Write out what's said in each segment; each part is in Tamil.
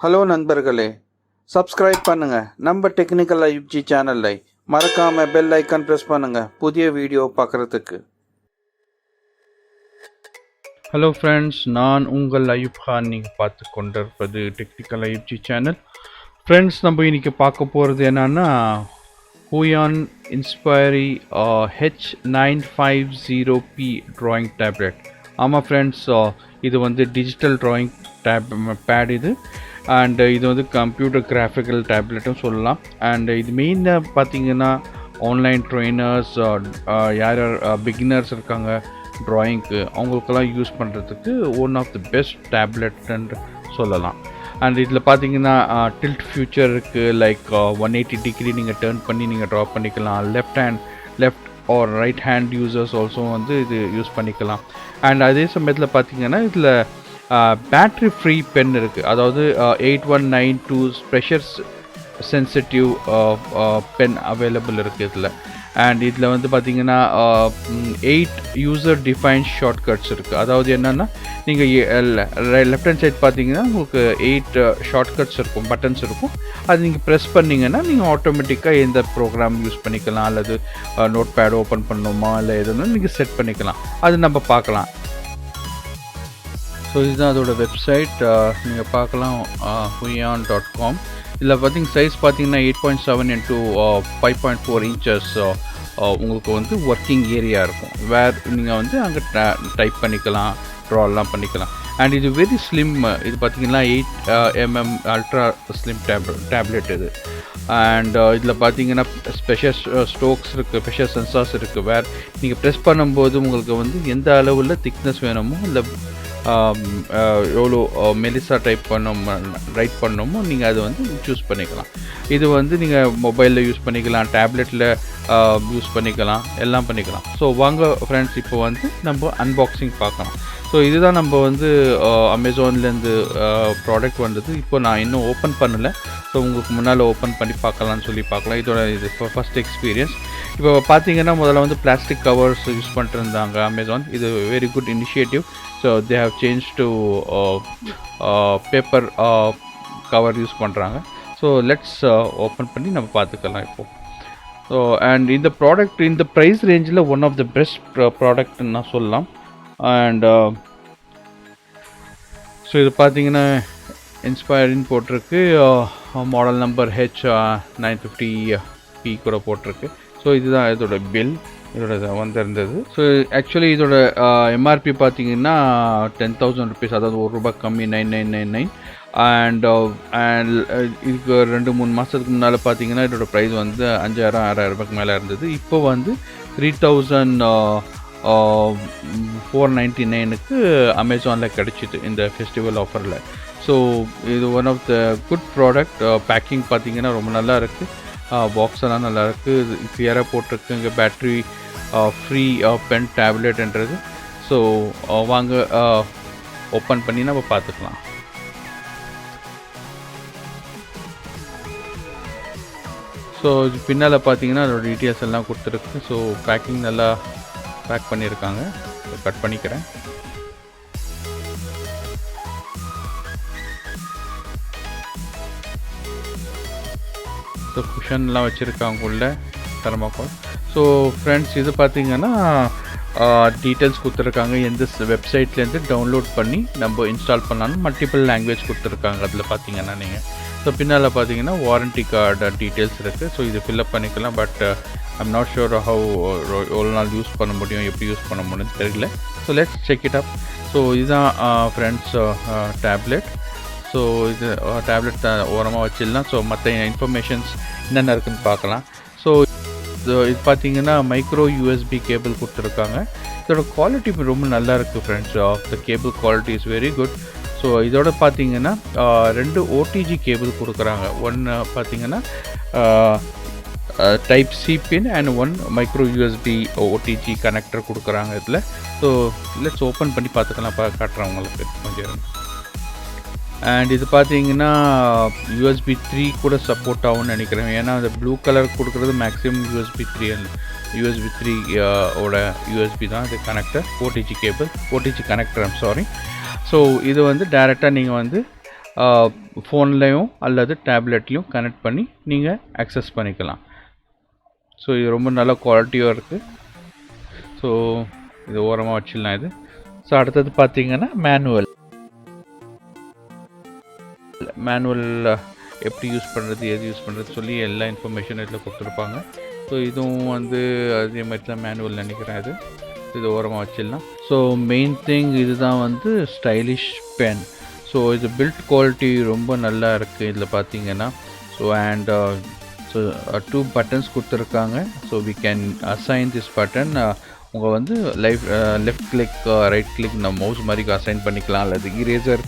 ஹலோ நண்பர்களே, சப்ஸ்கிரைப் பண்ணுங்க நம்ம டெக்னிக்கல் ஐப்ஜி சேனலை. மறக்காம பெல் ஐக்கான் பிரஸ் பண்ணுங்க புதிய வீடியோ பார்க்குறதுக்கு. ஹலோ ஃப்ரெண்ட்ஸ், நான் உங்கள் அயூப் கான். நீங்கள் பார்த்து கொண்டிருப்பது டெக்னிக்கல் ஐப்ஜி சேனல். ஃப்ரெண்ட்ஸ், நம்ம இன்றைக்கி பார்க்க போகிறது என்னன்னா Huion Inspiroy H950P drawing tablet. ஆமாம் ஃப்ரெண்ட்ஸ், இது வந்து டிஜிட்டல் ட்ராயிங் பேட் இது. அண்ட் இது வந்து கம்ப்யூட்டர் கிராஃபிக்கல் டேப்லெட்டும் சொல்லலாம். அண்ட் இது மெயினாக பார்த்தீங்கன்னா ஆன்லைன் ட்ரெயினர்ஸ், யார் பிகினர்ஸ் இருக்காங்க ட்ராயிங்க்கு, அவங்களுக்கெல்லாம் யூஸ் பண்ணுறதுக்கு ஒன் ஆஃப் தி பெஸ்ட் டேப்லெட்ன்னு சொல்லலாம். அண்ட் இதில் பார்த்தீங்கன்னா டில்ட் ஃபியூச்சர் இருக்குது. லைக் 180 டிகிரி நீங்கள் டேர்ன் பண்ணி நீங்கள் ட்ரா பண்ணிக்கலாம். Left or right hand users also வந்து இது யூஸ் பண்ணிக்கலாம். அண்ட் அதே சமயத்தில் பார்த்தீங்கன்னா இதில் பேட்ரி ஃப்ரீ பென் இருக்குது. அதாவது 8192 ப்ரெஷர் சென்சிட்டிவ் பென் அவைலபிள் இருக்குது இதில். அண்ட் இதில் வந்து பார்த்திங்கன்னா 8 யூசர் டிஃபைன்ட் ஷார்ட்கட்ஸ் இருக்குது. அதாவது என்னென்னா நீங்கள் லெஃப்ட் ஹேண்ட் சைட் பார்த்தீங்கன்னா உங்களுக்கு 8 ஷார்ட்கட்ஸ் இருக்கும், பட்டன்ஸ் இருக்கும். அது நீங்கள் ப்ரெஸ் பண்ணிங்கன்னா நீங்கள் ஆட்டோமேட்டிக்காக எந்த ப்ரோக்ராம் யூஸ் பண்ணிக்கலாம், அல்லது நோட் பேட் ஓப்பன் பண்ணணுமா இல்லை எதுனா நீங்கள் செட் பண்ணிக்கலாம். அது நம்ம பார்க்கலாம். ஸோ இதுதான் அதோட வெப்சைட், நீங்கள் பார்க்கலாம், huion.com. இதில் பார்த்தீங்கன்னா சைஸ் பார்த்தீங்கன்னா 8.7 into 5.4 inches உங்களுக்கு வந்து ஒர்க்கிங் ஏரியா இருக்கும். நீங்கள் வந்து அங்கே டைப் பண்ணிக்கலாம், ட்ராலாம் பண்ணிக்கலாம். அண்ட் இது வெரி ஸ்லிம். இது பார்த்தீங்கன்னா 8mm அல்ட்ரா ஸ்லிம் டேப்லெட் இது. அண்ட் இதில் பார்த்தீங்கன்னா ஸ்பெஷல் ஸ்ட்ரோக்ஸ் இருக்குது, ஸ்பெஷல் சென்சார்ஸ் இருக்குது. நீங்கள் ப்ரெஸ் பண்ணும்போது உங்களுக்கு வந்து எந்த அளவில் திக்னஸ் வேணுமோ இல்லை எவ்வளோ மெலிசா ரைட் பண்ணணுமோ நீங்கள் அதை வந்து சூஸ் பண்ணிக்கலாம். இது வந்து நீங்கள் மொபைலில் யூஸ் பண்ணிக்கலாம், டேப்லெட்டில் யூஸ் பண்ணிக்கலாம், எல்லாம் பண்ணிக்கலாம். ஸோ வாங்க ஃப்ரெண்ட்ஸ், இப்போ வந்து நம்ம அன்பாக்சிங் பார்க்கலாம். ஸோ இதுதான் நம்ம வந்து அமேசான்லேருந்து ப்ராடக்ட் வந்தது. இப்போ நான் இன்னும் ஓப்பன் பண்ணலை. ஸோ உங்களுக்கு முன்னால் ஓப்பன் பண்ணி பார்க்கலான்னு சொல்லி பார்க்கலாம். இதோட இது இப்போ ஃபஸ்ட் எக்ஸ்பீரியன்ஸ். இப்போ பார்த்தீங்கன்னா முதல்ல வந்து பிளாஸ்டிக் கவர்ஸ் யூஸ் பண்ணிட்டு இருந்தாங்க அமேசான். இது very good initiative. So they have change to paper cover use பண்ணுறாங்க. ஸோ லெட்ஸ் ஓப்பன் பண்ணி நம்ம பார்த்துக்கலாம் இப்போது. ஸோ அண்ட் இந்த ப்ராடக்ட் இந்த ப்ரைஸ் ரேஞ்சில் ஒன் ஆஃப் த பெஸ்ட் ப்ராடக்ட்னு நான் சொல்லலாம். அண்ட் ஸோ இது பார்த்தீங்கன்னா இன்ஸ்பயரின்னு போட்டிருக்கு, மாடல் நம்பர் H950P கூட போட்டிருக்கு. ஸோ இதுதான் இதோட பில், இதோட வந்திருந்தது. ஸோ ஆக்சுவலி இதோட எம்ஆர்பி பார்த்தீங்கன்னா 10,000 rupees, அதாவது ₹1 கம்மி, 9999. அண்ட் இதுக்கு 2-3 மாதத்துக்கு முன்னால் பார்த்தீங்கன்னா இதோட ப்ரைஸ் வந்து 5,000-6,000 மேலே இருந்தது. இப்போ வந்து 3,499க்கு அமேசானில் கிடச்சிது இந்த ஃபெஸ்டிவல் ஆஃபரில். ஸோ இது one of the good product. Packing பார்த்தீங்கன்னா ரொம்ப நல்லா இருக்குது, பாக்ஸ் எல்லாம் நல்லா இருக்குது, கிளியராக போட்டிருக்கு. இங்கே பேட்ரி ஃப்ரீ பென் டேப்லெட்ன்றது. ஸோ வாங்க ஓப்பன் பண்ணி நம்ம பார்த்துக்கலாம். ஸோ இது பின்னால் பார்த்தீங்கன்னா அதோட டீட்டெயில்ஸ் எல்லாம் கொடுத்துருக்கு. ஸோ பேக்கிங் நல்லா பேக் பண்ணியிருக்காங்க. கட் பண்ணிக்கிறேன். ஸோ குஷன்லாம் வச்சுருக்காங்க உள்ள, தெர்மாக்கோல். ஸோ ஃப்ரெண்ட்ஸ், இது பார்த்தீங்கன்னா டீட்டெயில்ஸ் கொடுத்துருக்காங்க, எந்த வெப்சைட்லேருந்து டவுன்லோட் பண்ணி நம்ம இன்ஸ்டால் பண்ணாலும் மல்டிபிள் லாங்குவேஜ் கொடுத்துருக்காங்க அதில் பார்த்தீங்கன்னா நீங்கள். ஸோ பின்னால் பார்த்தீங்கன்னா வாரண்டி கார்டு டீட்டெயில்ஸ் இருக்குது. ஸோ இது ஃபில்அப் பண்ணிக்கலாம். But I'm not sure how எவ்வளோ நாள் யூஸ் பண்ண முடியும், எப்படி யூஸ் பண்ண முடியும்னு தெரியல. So let's check it up. So இதுதான் ஃப்ரெண்ட்ஸ் டேப்லெட். ஸோ இது டேப்லெட் ஓரமாக வச்சிடலாம். ஸோ மற்ற இன்ஃபர்மேஷன்ஸ் என்னென்ன இருக்குதுன்னு பார்க்கலாம். ஸோ இது பார்த்தீங்கன்னா மைக்ரோ யூஎஸ்பி கேபிள் கொடுத்துருக்காங்க. இதோட குவாலிட்டி ரொம்ப நல்லா இருக்குது friends. The cable quality is very good. So இதோட பார்த்தீங்கன்னா 2 ஓடிஜி கேபிள் கொடுக்குறாங்க. ஒன்று பார்த்தீங்கன்னா type C pin and 1 micro USB OTG connector கொடுக்குறாங்க இதில். ஸோ லெட்ஸ் ஓப்பன் பண்ணி பார்த்துக்கலாம், காட்டுறேன் உங்களுக்கு கொஞ்சம். அண்ட் இது பார்த்தீங்கன்னா USB 3 கூட சப்போர்ட் ஆகும்னு நினைக்கிறேன். ஏன்னா அந்த ப்ளூ கலர் கொடுக்குறது மேக்ஸிமம் USB 3 ஓட யூஎஸ்பி தான் இது connector. OTG cable, OTG connector, I'm sorry. So இது வந்து டைரெக்டாக நீங்கள் வந்து ஃபோன்லேயும் அல்லது டேப்லெட்லேயும் கனெக்ட் பண்ணி நீங்கள் அக்சஸ் பண்ணிக்கலாம். ஸோ இது ரொம்ப நல்ல குவாலிட்டியாக இருக்குது. ஸோ இது ஓரமாக வச்சிடலாம் இது. ஸோ அடுத்தது பார்த்தீங்கன்னா மேனுவல் எப்படி யூஸ் பண்ணுறது, எது யூஸ் பண்ணுறது சொல்லி எல்லா இன்ஃபர்மேஷனும் இதில் கொடுத்துருப்பாங்க. ஸோ இதுவும் வந்து அதே மாதிரி தான் மேனுவல் நினைக்கிறேன். இது ஓரமாக வச்சிடலாம். ஸோ மெயின் திங் இதுதான் வந்து ஸ்டைலிஷ் பென். ஸோ இது பில்ட் குவாலிட்டி ரொம்ப நல்லா இருக்குது இதில் பார்த்தீங்கன்னா. ஸோ அண்ட் ஸோ 2 பட்டன்ஸ் கொடுத்துருக்காங்க. So we can assign this button. உங்கள் வந்து லெஃப்ட் கிளிக் ரைட் கிளிக் நம்ம மவுஸ் மாதிரி அசைன் பண்ணிக்கலாம், அல்லது இரேசர்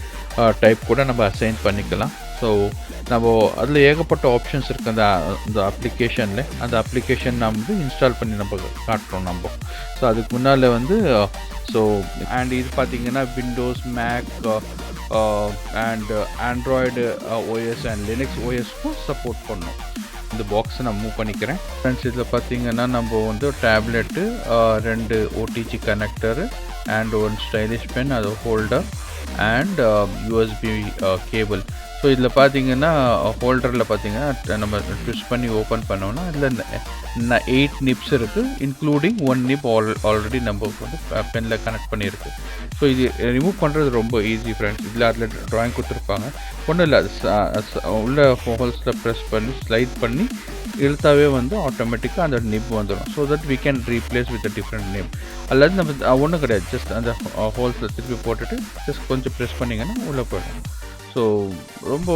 டைப் கூட நம்ம அசைன் பண்ணிக்கலாம். ஸோ நம்ம அதில் ஏகப்பட்ட ஆப்ஷன்ஸ் இருக்குது அந்த அப்ளிகேஷனில். அந்த அப்ளிகேஷன் நம்ம வந்து இன்ஸ்டால் பண்ணி நம்ம காட்டுறோம் நம்ம. ஸோ அதுக்கு முன்னால் வந்து ஸோ அண்ட் இது பார்த்திங்கன்னா Windows, Mac and Android OS and Linux ஓஎஸ்க்கும் சப்போர்ட் பண்ணும். இந்த பாக்ஸை நான் மூவ் பண்ணிக்கிறேன். ஃப்ரெண்ட்ஸ் இதில் பார்த்திங்கன்னா நம்ம வந்து tablet, 2 OTG connector and 1 stylish pen, அது holder and USB cable. So இதில் பார்த்தீங்கன்னா ஹோல்டரில் பார்த்தீங்கன்னா நம்ம ட்விஸ்ட் பண்ணி ஓப்பன் பண்ணோன்னா இதில் 8 நிப்ஸ் இருக்குது, இன்க்ளூடிங் 1 நிப் ஆல்ரெடி நம்ம வந்து பெனில் கனெக்ட் பண்ணியிருக்கு. ஸோ இது ரிமூவ் பண்ணுறது ரொம்ப ஈஸி ஃப்ரெண்ட்ஸ். அதில் ட்ராயிங் கொடுத்துருப்பாங்க. ஒன்றும் இல்லை, உள்ள ஹோல்ஸில் ப்ரெஸ் பண்ணி ஸ்லைட் பண்ணி இழுத்தாவே வந்து ஆட்டோமேட்டிக்காக அந்த நிப் வந்துடும். So that we can replace with different nib. அல்லது நம்ம ஒன்றும் கிடையாது, ஜஸ்ட் அந்த ஹோல்ஸில் திருப்பி போட்டுட்டு ஜஸ்ட் கொஞ்சம் ப்ரெஸ் பண்ணிங்கன்னா உள்ளே போயிடும். ஸோ ரொம்ப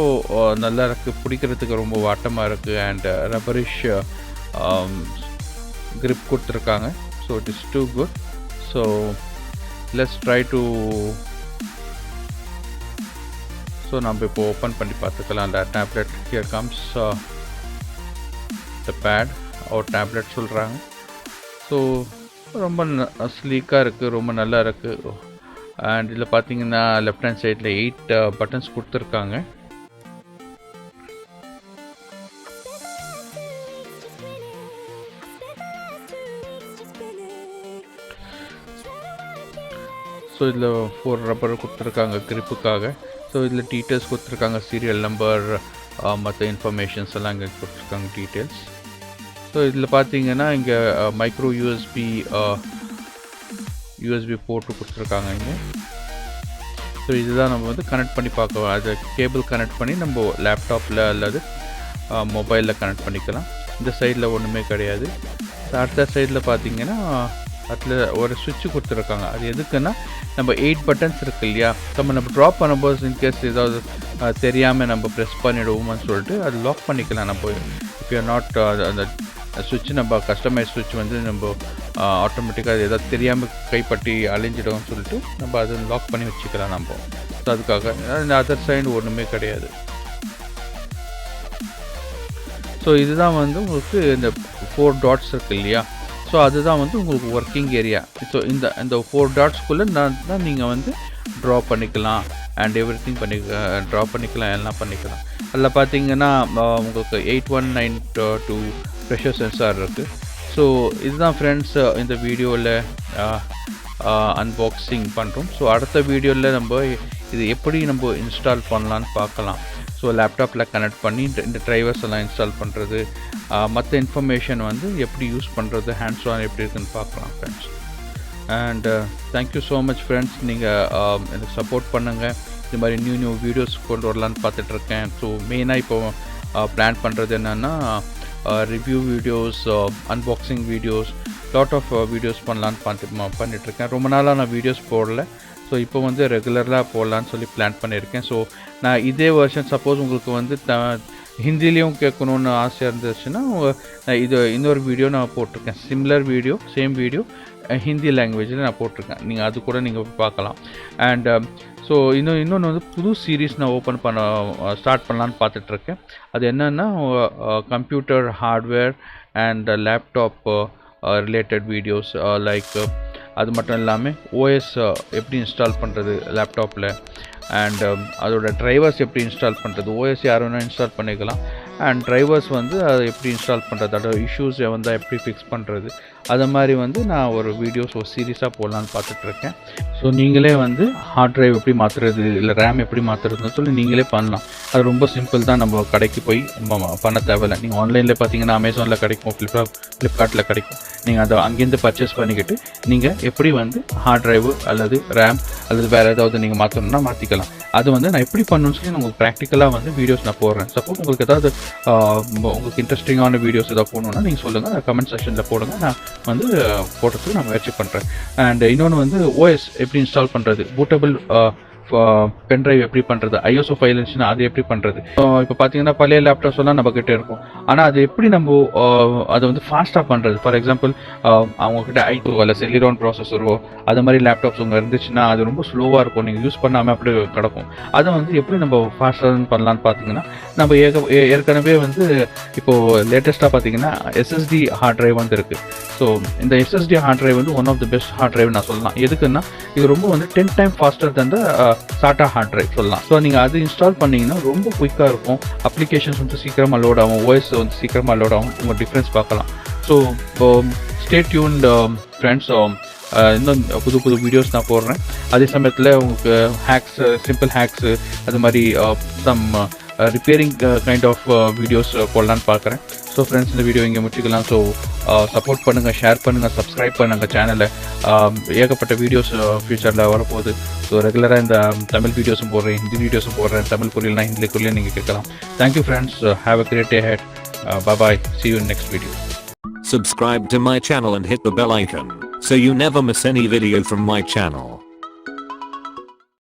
நல்லா இருக்குது, பிடிக்கிறதுக்கு ரொம்ப வாட்டமாக இருக்குது. அண்ட் ரப்பரிஷ் grip கொடுத்துருக்காங்க. So it is too good. So let's try to so நம்ம இப்போ ஓப்பன் பண்ணி பார்த்துக்கலாம் அந்த tablet. Here comes the pad ஒரு டேப்லெட் சொல்கிறாங்க. ஸோ ரொம்ப ஸ்லீக்காக இருக்குது, ரொம்ப நல்லா இருக்குது. அண்ட் இதில் பார்த்தீங்கன்னா லெஃப்ட் ஹேண்ட் சைடில் 8 பட்டன்ஸ் கொடுத்துருக்காங்க. ஸோ இதில் 4 ரப்பர் கொடுத்துருக்காங்க கிரிப்புக்காக. ஸோ இதில் டீட்டெயில்ஸ் கொடுத்துருக்காங்க, சீரியல் நம்பர், மற்ற இன்ஃபர்மேஷன்ஸ் எல்லாம் இங்கே கொடுத்துருக்காங்க டீட்டெயில்ஸ். ஸோ இதில் பார்த்தீங்கன்னா இங்கே மைக்ரோ யூஎஸ்பி போர்ட்டு கொடுத்துருக்காங்க இங்கே. ஸோ இதுதான் நம்ம வந்து கனெக்ட் பண்ணி பார்க்கலாம். அது கேபிள் கனெக்ட் பண்ணி நம்ம லேப்டாப்பில் அல்லது மொபைலில் கனெக்ட் பண்ணிக்கலாம். இந்த சைடில் ஒன்றுமே கிடையாது. அடுத்த சைடில் பார்த்தீங்கன்னா அதில் ஒரு சுவிட்சு கொடுத்துருக்காங்க. அது எதுக்குன்னா நம்ம 8 பட்டன்ஸ் இருக்குது இல்லையா, நம்ம ட்ராப் பண்ணும்போது இன்கேஸ் ஏதாவது தெரியாமல் நம்ம ப்ரெஸ் பண்ணிவிடுவோம்னு சொல்லிட்டு அது லாக் பண்ணிக்கலாம். நம்ம இஃப் யூ நாட் அந்த சுவிட்ச் நம்ம கஸ்டமைஸ் சுவிட்ச் வந்து நம்ம ஆட்டோமேட்டிக்காக அது ஏதாவது தெரியாமல் கைப்பற்றி அழிஞ்சிடும்னு சொல்லிட்டு நம்ம அதை லாக் பண்ணி வச்சுக்கலாம் நம்ம. ஸோ அதுக்காக இந்த அதர் சைடு ஒன்றுமே கிடையாது. ஸோ இதுதான் வந்து உங்களுக்கு இந்த 4 டாட்ஸ் இருக்குது இல்லையா, ஸோ அதுதான் வந்து உங்களுக்கு ஒர்க்கிங் ஏரியா. ஸோ இந்த 4 டாட்ஸ்குள்ளே தான் நீங்கள் வந்து ட்ரா பண்ணிக்கலாம் அண்ட் எவ்ரி திங் ட்ரா பண்ணிக்கலாம், எல்லாம் பண்ணிக்கலாம். அதில் பார்த்தீங்கன்னா உங்களுக்கு 8192 ப்ரெஷர் சென்சார் இருக்குது. ஸோ இதுதான் ஃப்ரெண்ட்ஸ் இந்த வீடியோவில் அன்பாக்சிங் பண்ணுறோம். ஸோ அடுத்த வீடியோவில் நம்ம இது எப்படி நம்ம இன்ஸ்டால் பண்ணலான்னு பார்க்கலாம். ஸோ லேப்டாப்பில் கனெக்ட் பண்ணி இந்த ட்ரைவர்ஸ் எல்லாம் இன்ஸ்டால் பண்ணுறது, மற்ற இன்ஃபர்மேஷன் வந்து எப்படி யூஸ் பண்ணுறது, ஹேண்ட்ஸ் ஆன் எப்படி இருக்குன்னு பார்க்கலாம் friends. And thank you so much friends. நீங்கள் எனக்கு சப்போர்ட் பண்ணுங்கள். இது மாதிரி நியூ வீடியோஸ் கொண்டு வரலான்னு பார்த்துட்ருக்கேன். ஸோ மெயினாக இப்போ பிளான் பண்ணுறது என்னென்னா review videos, unboxing videos, lot of videos பண்ணலான்னு பண்ணிகிட்ருக்கேன். ரொம்ப நாளாக நான் வீடியோஸ் போடல. ஸோ இப்போ வந்து ரெகுலராக போடலான்னு சொல்லி பிளான் பண்ணியிருக்கேன். ஸோ நான் இதே வருஷன் சப்போஸ் உங்களுக்கு வந்து ஹிந்திலையும் கேட்கணுன்னு ஆசையாக இருந்துச்சுன்னா இது இன்னொரு வீடியோ நான் போட்டிருக்கேன். Similar video, same video Hindi லாங்குவேஜில் நான் போட்டிருக்கேன். நீங்கள் அது கூட நீங்கள் பார்க்கலாம். அண்ட் ஸோ இன்னொன்று வந்து புது சீரீஸ் நான் ஸ்டார்ட் பண்ணலான்னு பார்த்துட்ருக்கேன். அது என்னென்னா computer hardware and laptop related videos. Like அது மட்டும் இல்லாமல் ஓஎஸ் எப்படி இன்ஸ்டால் பண்ணுறது லேப்டாப்பில், அண்ட் அதோட ட்ரைவர்ஸ் எப்படி இன்ஸ்டால் பண்ணுறது. ஓஎஸ் யார் வேணால் இன்ஸ்டால் பண்ணிக்கலாம். அண்ட் டிரைவர்ஸ் வந்து அதை எப்படி இன்ஸ்டால் பண்ணுறது, அதோட இஷ்யூஸ் வந்து எப்படி ஃபிக்ஸ் பண்ணுறது, அதை மாதிரி வந்து நான் ஒரு வீடியோஸ் ஒரு சீரியஸாக போடலான்னு பார்த்துட்ருக்கேன். ஸோ நீங்களே வந்து ஹார்ட் டிரைவ் எப்படி மாற்றுறது இல்லை ரேம் எப்படி மாற்றுறதுன்னு சொல்லி நீங்களே பண்ணலாம். அது ரொம்ப சிம்பிள் தான், நம்ம கடைக்கு போய் பண்ண தேவையில்லை. நீங்கள் ஆன்லைனில் பார்த்தீங்கன்னா அமேசானில் கிடைக்கும், ஃப்ளிப்கார்ட்டில் கிடைக்கும். நீங்கள் அதை அங்கேருந்து பர்ச்சேஸ் பண்ணிக்கிட்டு நீங்கள் எப்படி வந்து ஹார்ட் டிரைவு அல்லது ரேம் அல்லது வேறு ஏதாவது நீங்கள் மாற்றணும்னா மாற்றிக்கலாம். அது வந்து நான் எப்படி பண்ணணும்னு சொல்லி உங்களுக்கு ப்ராக்டிக்கலாக வந்து வீடியோஸ் நான் போடுறேன். சப்போஸ் உங்களுக்கு ஏதாவது உங்களுக்கு இன்ட்ரெஸ்டிங்கான வீடியோஸ் ஏதாவது போடணுன்னா நீங்கள் சொல்லுங்கள், கமெண்ட் செக்ஷனில் போடுங்க, நான் வந்து போடுறதுக்கு நான் முயற்சி பண்ணுறேன். அண்ட் இன்னொன்று வந்து ஓஎஸ் எப்படி இன்ஸ்டால் பண்ணுறது, பூட்டபிள் பென்ட்ரைவ் எப்படி பண்ணுறது, ஐஎஸ்ஓ ஃபைல் இருந்துச்சுன்னா அது எப்படி பண்ணுறது. இப்போ பார்த்தீங்கன்னா பழைய லேப்டாப்ஸ் எல்லாம் நம்ம கிட்டே இருக்கும், ஆனால் அது எப்படி நம்ம அதை வந்து ஃபாஸ்ட்டாக பண்ணுறது. ஃபார் எக்ஸாம்பிள் அவங்கக்கிட்ட ஐ2 அல்ல செல்லிரான் ப்ராசஸரோ அது மாதிரி லேப்டாப்ஸ் உங்கள் இருந்துச்சுன்னா அது ரொம்ப ஸ்லோவாக இருக்கும், நீங்கள் யூஸ் பண்ணாமல் அப்படி கிடக்கும். அதை வந்து எப்படி நம்ம ஃபாஸ்ட்டாக பண்ணலான்னு பார்த்தீங்கன்னா, நம்ம ஏற்கனவே வந்து இப்போது லேட்டஸ்ட்டாக பார்த்தீங்கன்னா எஸ்எஸ்டி ஹார்ட் டிரைவ் வந்து இருக்குது. ஸோ இந்த எஸ்எஸ்டி ஹார்ட் டிரைவ் வந்து one of the best hard drive நான் சொல்லலாம். எதுக்குன்னா இது ரொம்ப வந்து 10 time faster than SATA hard drive சொல்லலாம். ஸோ நீங்கள் அது இன்ஸ்டால் பண்ணிங்கன்னா ரொம்ப குயிக்காக இருக்கும், அப்ளிகேஷன்ஸ் வந்து சீக்கிரமாக லோட் ஆகும், ஓஎஸ் வந்து சீக்கிரமாக லோட் ஆகும், உங்கள் டிஃப்ரென்ஸ் பார்க்கலாம். ஸோ ஸ்டே டியூன்ட் ஃப்ரெண்ட்ஸ், இன்னும் புது புது வீடியோஸ் நான் போடுறேன். அதே சமயத்தில் உங்களுக்கு ஹேக்ஸ், சிம்பிள் ஹேக்ஸு, அது மாதிரி some repairing kind of videos போடலான்னு பார்க்குறேன். ஸோ ஃப்ரெண்ட்ஸ், இந்த வீடியோ இங்கே முடிச்சுக்கலாம். ஸோ சப்போர்ட் பண்ணுங்கள், ஷேர் பண்ணுங்கள், சப்ஸ்கிரைப் பண்ணுங்கள் சேனலை. ஏகப்பட்ட வீடியோஸ் ஃப்யூச்சரில் வரப்போகுது. ஸோ ரெகுலராக இந்த தமிழ் வீடியோஸும் போடுறேன், ஹிந்தி வீடியோஸும் போடுறேன். தமிழ் புரியலனா ஹிந்திக்குள்ளேயும் நீங்கள் கேட்கலாம். Thank you friends, have a great day ahead. Bye-bye, see you in next video. Subscribe to my channel and hit the bell icon so you never miss any video from my channel.